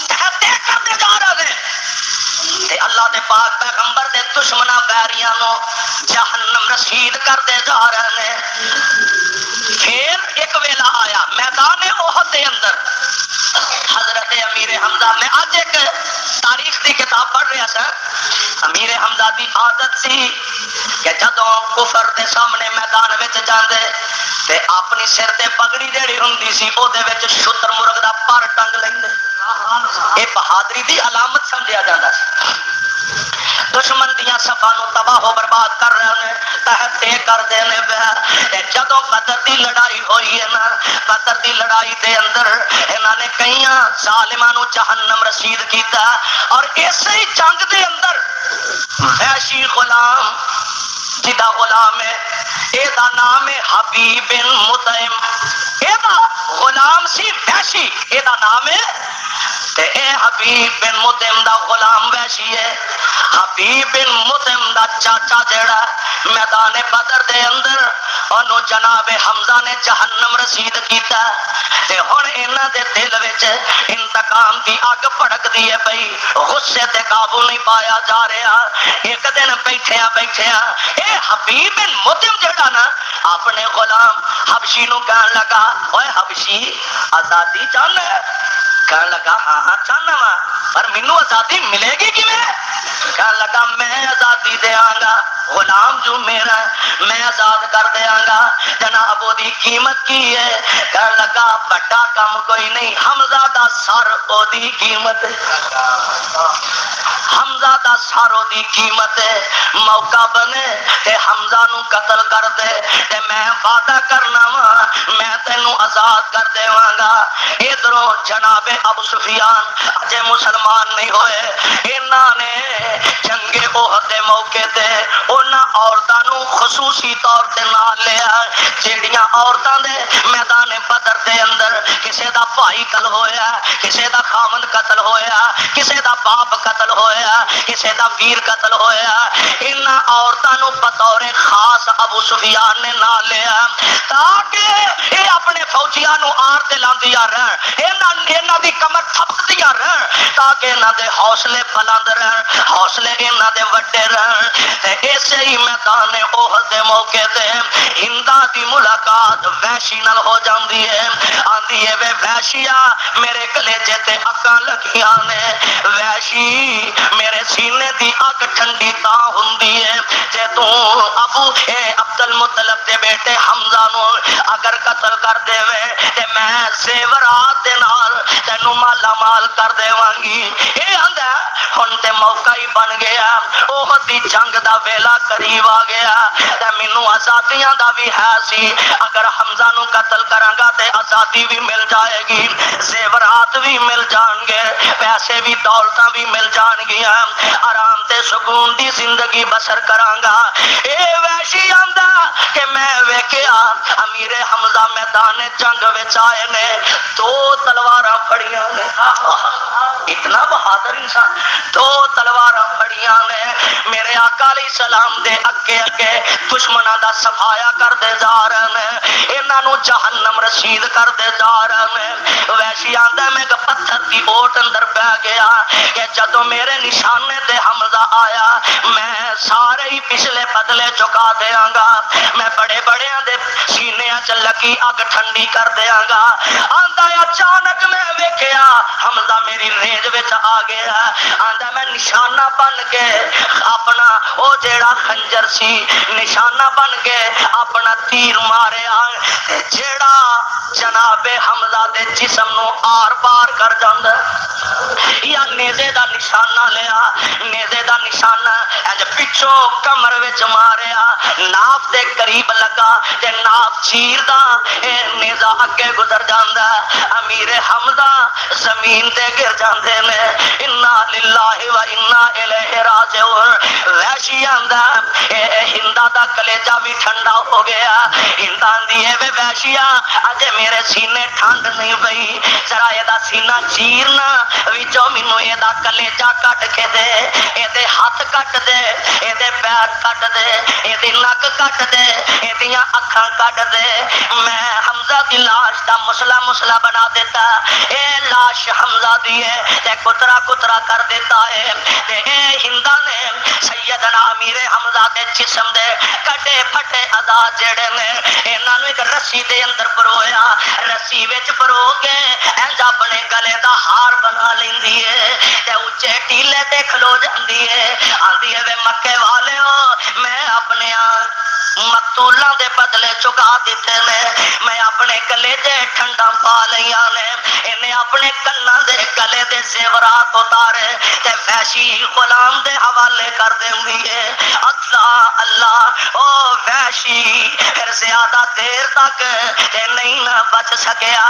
تحتے کرتے جا رہے ہیں تے اللہ دے پاک پیغمبر دے دشمناں بیریاں نو جہنم رسید کرتے جا رہے ہیں۔ پھر ایک ویلا آیا میدان احد دے اندر حضرت امیر حمزہ، میں آج ایک تاریخ دی کتاب پڑھ رہا سا، امیر حمزہ دی عادت سی کہ جدوں کفر دے سامنے میدان وچ جاندے تے اپنی سر تے پگڑی جڑی ہوندی سی او دے وچ شتر مرغ دا پر ٹنگ لیندے، اے بہادری دی علامت سمجھیا جاندا سی۔ دشمن دیاں صفاں نو تباہ و برباد کر رہے ہیں، تحت کر دینے پہ جدوں بدر دی لڑائی ہوئی ہے نا، بدر دی لڑائی دے اندر انہاں نے کئیاں ظالماں نو جہنم رسید کیتا، اور اسی جنگ دے اندر وحشی غلام جدا غلام ہے، اے دا نام ہے حبیب بن مطعم، اے دا غلام سی وحشی، اے دا نام ہے تے اے حبیب بن مطعم دا غلام وحشی ہے۔ حبیب بن مطعم دا چاچا جیڑا میدان بدر دے اندر انہوں جناب حمزہ نے جہنم رسید کیتا تے ہن انہاں دے دل وچ انتقام دی اگ بھڑک دی ہے پئی، غصے تے قابو نہیں پایا جا رہا۔ ایک دن بیٹھیا اے حبیب بن مطعم جیڑا نا اپنے غلام حبشی نو کہن لگا، اوے حبشی آزادی چاہنا ہے؟ کہنے لگا ہاں ہاں چاہنا وا، پر مینوں آزادی ملے گی کیویں؟ کہنے لگا میں آزادی دیاں گا، غلام جو میرا میں آزاد کر دیاں گا، جناب دی قیمت کی ہے؟ کہنے لگا بڑا کم کوئی نہیں، حمزہ دا سر او دی قیمت ہے، حمزہ دا سارو دی قیمت ہے، موقع بنے تے حمزہ نو قتل کر دے تے میں وعدہ کرنا وا میں تینوں آزاد کر دیواں گا۔ ادھروں جناب ابو سفیان اجے مسلمان نہیں ہوئے، انہاں نے جنگ احد دے موقع تے انہاں عورتاں نو خصوصی طور تے نال لیا، جیڑیاں عورتاں دے میدان بدر دے اندر کسے دا بھائی قتل ہویا، کسے دا خاوند قتل ہویا، کسے دا باپ قتل ہویا، کسے دا ویر قتل ہویا، انہاں عورتاں نو بطور خاص ابو سفیان نے نال لیا تاکہ اے اپنے فوجیاں نو آر تے لاندیاں رہن، انہاں دی کمر تھپدیاں رہن تاکہ انہاں دے حوصلے بلند رہن، حوصلے انہاں دے وڈے رہن۔ تے ایسے ہی میدان احد دے موقع تے ہندا دی ملاقات وحشی نال ہو جاندی ہے، آندی ہے وے وحشیا میرے کلیجے تے اکاں لگیاں نے، وحشی میرے سینے دی اگ ٹھنڈی تا ہوندی ہے جے تو ابو عبد المطلب دے بیٹے حمزہ نو اگر قتل کر دے وے تے میں زیورات دے نال تینوں مالا مال کر دیواں گی۔ اے آندا ہن تے موقع ہی بن گیا، احد دی جنگ دا ویلا قریب آ گیا تے مینوں آزادیاں دا بھی ہے سی، اگر حمزہ نو قتل کراں گا تے آزادی بھی مل جائے گی، زیورات بھی مل جان گے، پیسے بھی دولتاں بھی مل جان گیا، آرام تے سکون دی زندگی بسر کراں گا۔ اے وحشی آندا کہ میں ویکھیا امیر حمزہ میدان جنگ وچ آئے نے، دو تلواراں پھڑیاں نے، اتنا بہادر انسان، دو تلواراں پھڑیاں نے، میرے آقا علیہ السلام دے اگے اگے دشمناں دا صفایا کردے جا رہے ہیں، انہاں نو جہنم رسید کردے جا رہے ہیں۔ وحشی آندا میں کہ پتھر دی اوٹ اندر بہ گیا کہ جدوں میرے نشانے تے حمزہ آیا میں سارے ہی پچھلے بدلے چکا دیاں گا، میں بڑے بڑیاں دے سینیاں چ لگی اگ ٹھنڈی کر دیاں گا۔ آندا اچانک میں ویکھیا حمزہ میری رینج وچ آ گیا، آندا میں نشانہ بن کے اپنا او جیڑا خنجر سی نشانہ بن کے اپنا تیر ماریا، جیڑا جناب حمزہ دے جسم نو آر پار کر جاندا، یا نیزے دا نشانہ لیا، نیزے دا نشانہ انج پچھوں کمر وچ ماریا، ناف دے قریب لگا تے ناف چیر دا اے نیزا اگے گزر جاندا، امیر حمزہ زمین تے گر جاندے نے، انا للہ و انا الیہ راجعون۔ تے ویشی آندا ہندا دا کلیجہ بھی ٹھنڈا ہو گیا. ہندا آندی ہے وے ویشیا اجے میرے سینے ٹھنڈ نہیں پئی ذرا یہ سینہ چیرنا وچوں مینوں یہ کلیجہ کٹ کے دے یہ ہاتھ کٹ دے یہ پیر کٹ دے یہ نک کٹ دے یہ اکھاں کٹ دے. میں حمزہ دی لاش دا مسلا مسلا بنا دیتا اے لاش حمزہ دی ہے تے کترا کترا کر دیتا ہے تے اے ہندا نے سیدنا امیر حمزہ دے جسم دے کٹے پھٹے ادا جڑے نے انہاں نوں ایک رسی دے اندر پرویا رسی وچ پرو کے انج اپنے گلے دا ہار بنا لیندی ہے تے اونچے ٹیلے تے کھلو جاندی ہے آندی ہے وے مکے والےو میں اپنے مقتولاں دے بدلے چکا دیتے نے میں اپنے کلیجے ٹھنڈا پا لیاں نے انہیں اپنے کناں دے گلے دے زیورات اتارے تے وحشی غلام دے حوالے کر دیندی ہے. اللہ اللہ او وحشی پھر زیادہ دیر تک نہیں نہ بچ سکیا.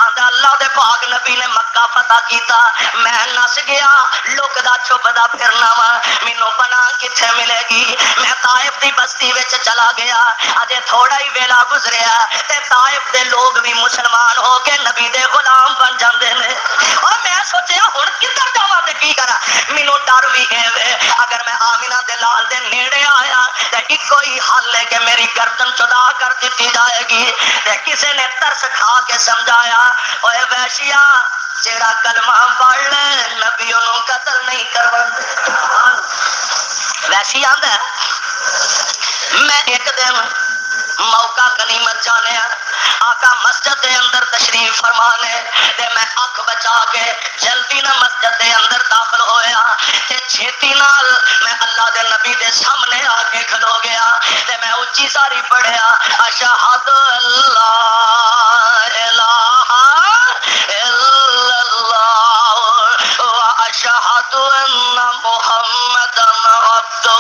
آندا اللہ دے پاک نبی نے مکہ فتح کیتا میں نس گیا لکدا چھپدا پھرنا وا مینوں پناہ کتھے ملے گی. میں طائف دی بستی وچ چلا گیا اجے تھوڑا ہی ویلا گزریا تے طائف دے لوگ بھی مسلمان ہو کے نبی دے غلام بن جاندے نے. اور میں سوچیا ہن کدھر جاواں تے کی کراں مینوں ڈر بھی ہے اگر میں آمینہ دے لال دے نیڑے آیا تے اکو ہی حل ہے کہ میری گردن چدا کر دیتی جائے گی. تے کسے نے ترس کھا کے سمجھایا اوے وحشیا جیڑا کلمہ پڑھ لے نبی انہوں قتل نہیں کرواندے. وحشی آندا میں ایک دن موقع غنیمت جانے آقا مسجد دے اندر تشریف فرمانے تے میں اکھ بچا کے جلدی نہ مسجد دے اندر داخل ہویا تے چھیتی نال میں اللہ دے نبی دے سامنے آ کے کھلو گیا تے میں اونچی ساری پڑھیا اشہد اللہ الہ الا اللہ و اشہد ان محمدا عبدہ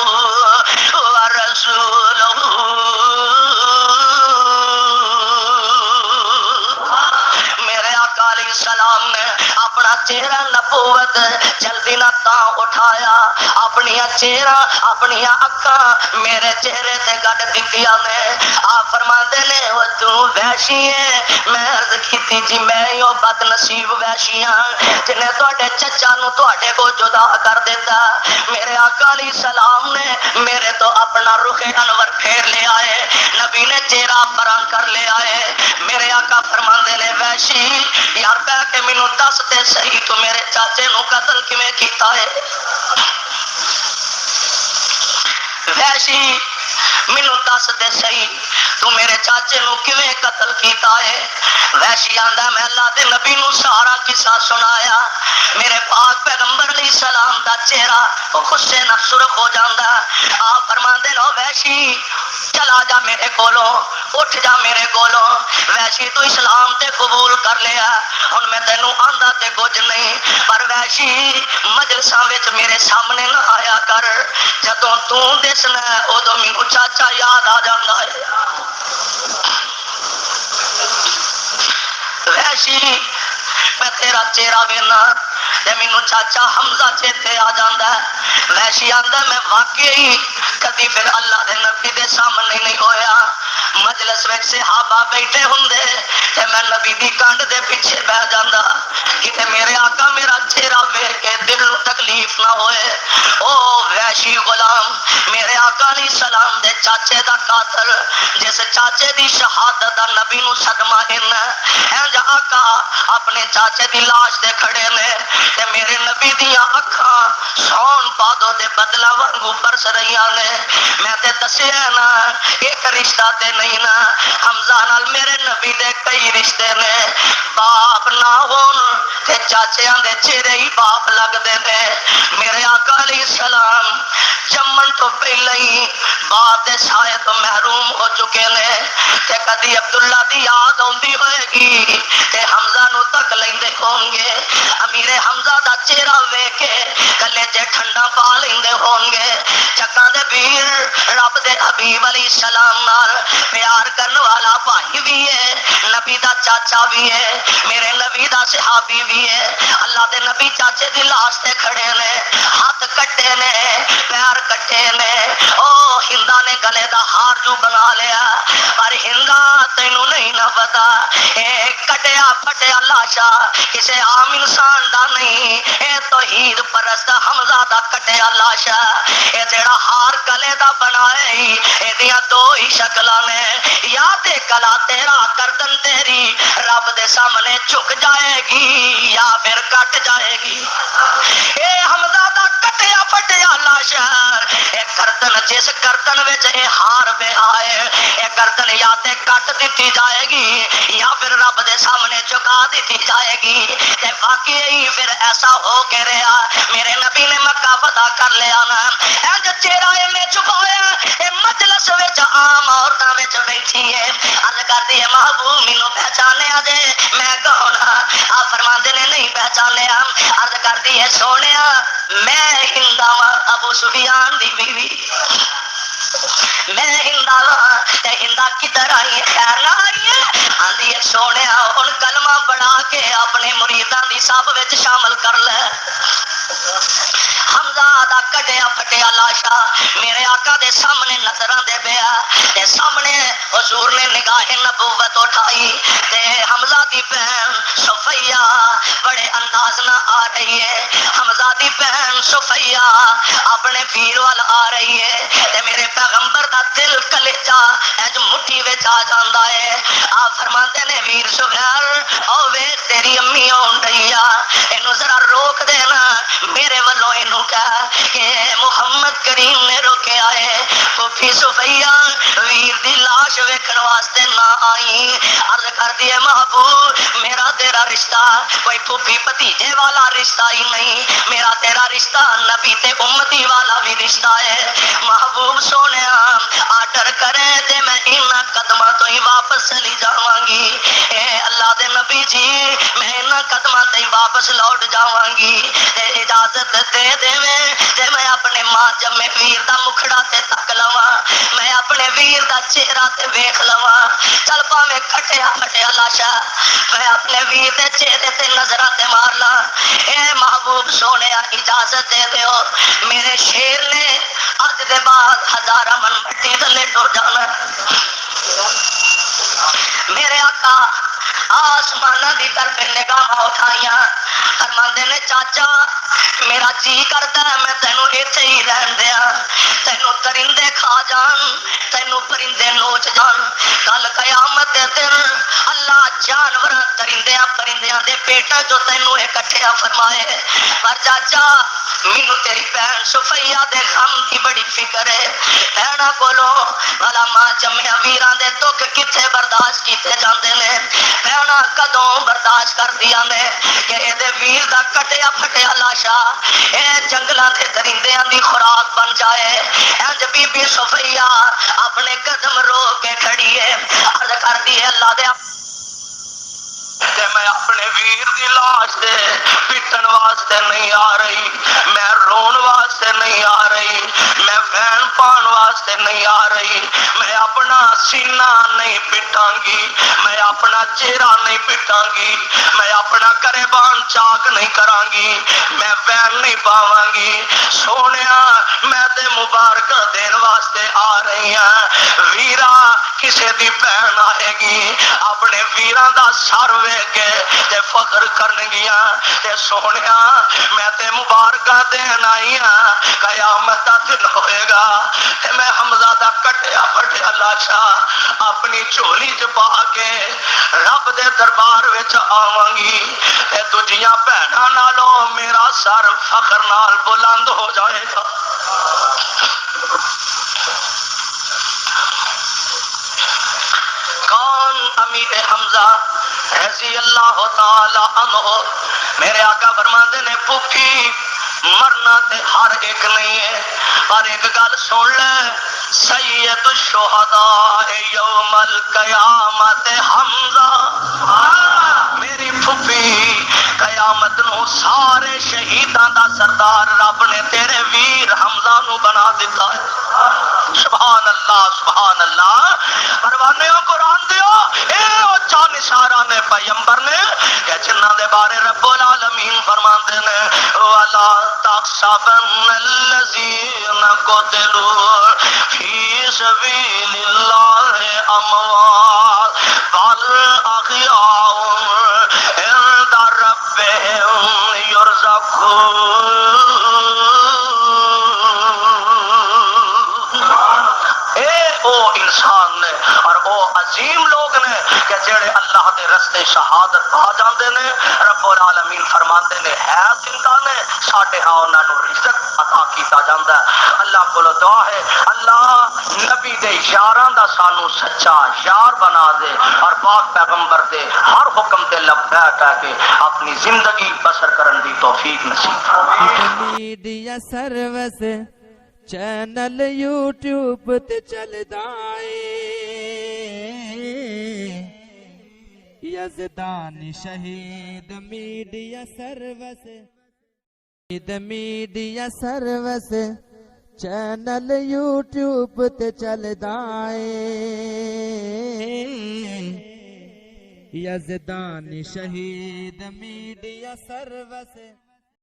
و رسولہ. سلام نے اپنا چہرہ نبوت جلدی نہ تا اٹھایا اپنی چہرہ اپنی اکھاں میرے چہرے تے گڈ دتیاں نے آپ فرماندے نے او تو وحشی ہے میں عرض کیتی جی میں یو بد نصیب وحشی ہاں جنے تواڈے چچا نو تواڈے کو جدا کر دیتا. میرے آقا علیہ السلام نے میرے تو اپنا رخ انور پھیر لے آئے نبی نے چہرہ پراں کر لے آئے. میرے آقا فرماندے نے وحشی یار پہ کہ مینوں دس تے صحیح تو میرے چاچے نو قتل کیویں کیتا ہے. وحشی مینوں دس تے صحیح تو میرے چاچے نو کیویں قتل کیتا ہے. وحشی آندا میں اللہ دے نبی نو سارا قصہ سنایا. میرے پاک پیغمبر علیہ السلام دا چہرہ غصے نال سرخ ہو جاندا. آپ فرماندے نو وحشی چلا جا میرے کولوں اٹھ جا میرے کولوں. وحشی تو اسلام تے قبول کر لیا ہن میں تینوں آندا تے کچھ نہیں پر وحشی مجلساں وچ میرے سامنے نہ آیا کر جدوں تو دسنا اودوں مینوں چاچا یاد آ جاندا ہے. وحشی میں تیرا چہرہ وینا تے مینوں چاچا حمزہ چیتے آ جاندا ہے. وحشی آندا میں واقعی کدی پھر اللہ دے نبی دے سامنے نہیں ہویا. مجلس وچ صحابہ بیٹھے ہوندے تے میں نبی دی کانڈ دے پیچھے بیٹھ جاندا کہ میرے آقا میرا چہرہ ویکھ کے دل نوں تکلیف نہ ہوئے. او وحشی غلام میرے آقا علیہ السلام دے چاچے دا قاتل جس چاچے دی شہادت دا نبی نوں صدمہ انج آقا اپنے چاچے دی لاش تے کھڑے نے تے میرے نبی دیاں اکھاں سون پادو دے بدلا وانگو برس رہیاں نے. میں تے دسیا نا ایک رشتہ تے نہیں نا حمزہ نال میرے نبی دے کئی رشتے نے. باپ نہ ہون تے چاچیاں دے چہرے ہی باپ لگدے نے. میرے آقا علیہ السلام جمن تو پہلے ہی باپ دے سائے تو محروم ہو چکے نے تے کدی عبداللہ دی یاد آندی ہوئے گی تے حمزہ نو تک لیندے ہون گے. امیر حمزہ دا چہرہ ویکھ کے کلے جے ٹھنڈا پا لیندے ہون گے. چکاں دے پیر رب دے حبیب علیہ السلام نال پیار کرن والا بھائی بھی ہے، نبی دا چاچا بھی ہے، میرے نبی دا صحابی بھی ہے۔ اللہ دے نبی چاچے دی لاش تے کھڑے نے، ہاتھ کٹے نے، پیر کٹے نے۔ او ہندا نے گلے دا ہار جو بنا لیا، پر ہندا تینوں نہیں نہ پتا اے کٹیا پھٹیا لاشا کسے عام انسان دا نہیں، اے توحید پرست حمزہ دا کٹیا لاشا۔ اے جڑا ہار گلے دا بنائے اے دیاں دو ہی شکلاں نے، یا تے گلا تیرا گردن تیری رب دے سامنے جھک جائے گی یا پھر کٹ جائے گی۔ اے حمزہ دا کٹیا پھٹیا لاشا، اے گردن جس گردن وچ اے ہار پہ آئے اے گردن یا تے کٹ دیتی جائے گی یا پھر رب دے سامنے چکا دیتی جائے گی۔ تے واقعی پھر ایسا ہو کے رہا، میرے نبی نے مکہ فتح کر لیا نا، انج چہرہ میں چھپایا اے مجلس وچ عام عورتاں وچ بیٹھی ہے، عرض کردی ہے محبوب مینوں پہچانیا جے میں کون ہاں؟ آپ فرماندے نے نہیں پہچانیا۔ عرض کردی ہے سونیا میں ہندا واں ابو سفیان دی بیوی، میں ہندا واں تے ہندا کدھر آئی ہے؟ خیر نہ آئی ہے؟ آندی ہے سونیا ہن کلمہ پڑھا کے اپنے مریداں دی صف وچ شامل کر لے۔ حمزہ دا کٹیا پھٹیا لاشا میرے آقا دے سامنے نظر آندے پیا تے سامنے حضور نے نگاہ نبوت اٹھائی تے حمزہ دی بہن صفیہ بڑے انداز نہ آ رہی ہے، حمزہ دی بہن صفیہ اپنے ویر وال آ رہی ہے تے میرے پیغمبر دا دل کلیجا اج مٹھی وچ آ جاندا ہے۔ آپ فرماندے نے ویر سبحان او ویکھ تیری امی اون رہی آ، اینو ذرا روک دینا، میرے والوں اینو کہہ کہ محمد کریم نے روکے آئے پھوپھی صفیہ ویر دی لاش ویکھن واسطے نہ آئی۔ عرض کر دیے محبوب میرا تیرا رشتہ کوئی پھوپھی بھتیجے والا رشتہ ہی نہیں، میرا تیرا رشتہ نبی تے امتی والا بھی رشتہ ہے۔ محبوب سونیا آرڈر کرے تے میں انہاں قدماں تو ہی واپس چلی جاواں گی، اے اللہ دے نبی جی میں انہاں قدماں تے ہی واپس لوٹ جاواں گی، تے اجازت دے دیویں تے میں اپنے ماں جمے ویر دا مکھڑا تے تک لواں، میں اپنے ویر دا چہرہ تے ویکھ لواں، چل پاویں کٹیا پھٹیا لاشا میں اپنے ویر دے چہرے تے نظراں تے مار لاں۔ اے محبوب سونیا اجازت دے دیو، میرے شیر نے اج دے بعد ہزاراں من مٹی تھلے ٹر جانا۔ میرے آقا آسمانہ دی طرف نگاہ اٹھائیاں فرماندے نے چاچا میرا جی کردا ہے میں تینوں ایتھے ہی رہن دیاں، تینوں درندے کھا جان، تینوں پرندے نوچ جان، کل قیامت دے دن اللہ جانوراں درندیاں پرندیاں دے پیٹاں جو تینوں اکٹھے فرمائے۔ پر چاچا مینوں تیری بہن صفیہ دے غم دی بڑی فکر ہے، بہناں کولوں بھلا ماں جمیا ویراں دے دکھ کتھے برداشت کیتے جاندے نے، بہناں کدوں برداشت کردیاں نے کہ اے دے ویر دا کٹیا پھٹیا لاشا اے جنگلاں دے درندیاں دی خوراک بن جائے۔ انج بی بی صفیہ اپنے قدم رو کے کھڑی ہے، عرض کردی ہے اللہ دے کہ میں اپنے ویر دی لاش دے پٹن واسطے نہیں آ رہی، میں رون واسطے نہیں آ رہی، میں وین پان واسطے نہیں آ رہی، میں اپنا سینہ نہیں پٹاں گی، میں اپنا چہرہ نہیں پٹاں گی، میں اپنا گریبان چاک نہیں کراں گی، میں وین نہیں پاواں گی۔ سونیا میں تے مبارک دین واسطے آ رہی ہاں، ویرا کسے دی بہن آئے گی اپنے ویراں دا سر ویکھ کے تے فخر کرنگیاں تے سونیا میں تے مبارکاں دین آئی ہاں، قیامت دا دن ہوئے گا تے میں حمزہ دا کٹیا پھٹیا لاشا اپنی چولی چ پا کے رب دے دربار وچ آواں گی تے دجیاں بہناں نالوں میرا سر فخر نال بلند ہو جائے گا۔ کون امیر حمزہ رضی اللہ تعالی عنہ میرے آقا فرماندے نے پھوپھی مرنا تے ہر ایک نہیں ہے، پر ایک گل سن لے سید الشہداء یوم القیامت حمزہ، میری پھوپھی قیامت نو سارے شہیداں دا سردار رب نے تیرے ویر حمزہ نو بنا دیتا ہے۔ سبحان سبحان اللہ پروانے قرآن دیو اے اچھا نثارہ نے پیغمبر نے کہ جنہ دے بارے رب العالمین فرماندے نے وَلَا تَحْسَبَنَّ الَّذِينَ قُتِلُوا فِي سَبِيلِ اللَّهِ أَمْوَاتٌ بَلْ أَحْيَاءٌ عِندَ رَبِّهِمْ يُرْزَقُونَ انسان نے اور او عظیم لوگ نے کہ جڑے اللہ دے رستے شہادت پا جاندے نے رب العالمین فرماندے نے ہے زندہ نے ساڈے ہاں انہاں نوں رزق عطا کیتا جاندا ہے اللہ کول دعا ہے اللہ نبی دے یاراں دا سانو سچا یار بنا دے اور پاک پیغمبر دے ہر حکم تے لبیک کہہ کے اپنی زندگی بسر کرن دی توفیق نصیب فرمائے
میڈیا سروس چینل یوٹیوب تے چلدا اے یزدان شہید میڈیا سروس چینل یوٹیوب تے چلدا اے یزدان شہید میڈیا سروس